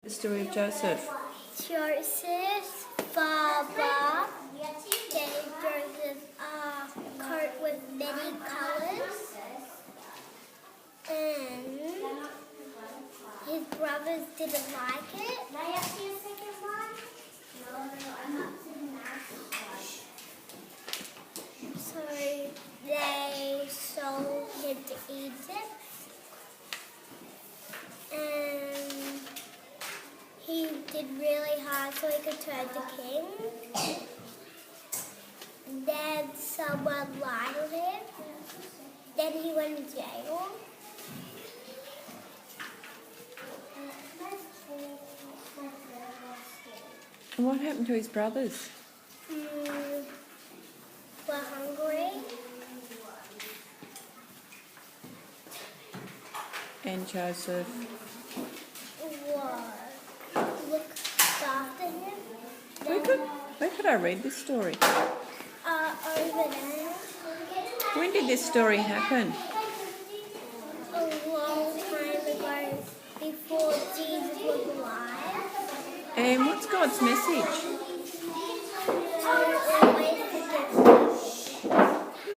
The story of Joseph. Joseph's father gave Joseph a coat with many colours, and his brothers didn't like it. So they sold him to Egypt, and he did really hard so he could turn to king. Then someone lied on him. Then he went to jail. And what happened to his brothers? Were hungry. And Joseph. Looked after him. Where could I read this story? Over there. When did this story happen? A long time ago, before Jesus was alive. And what's God's message? Don't always forget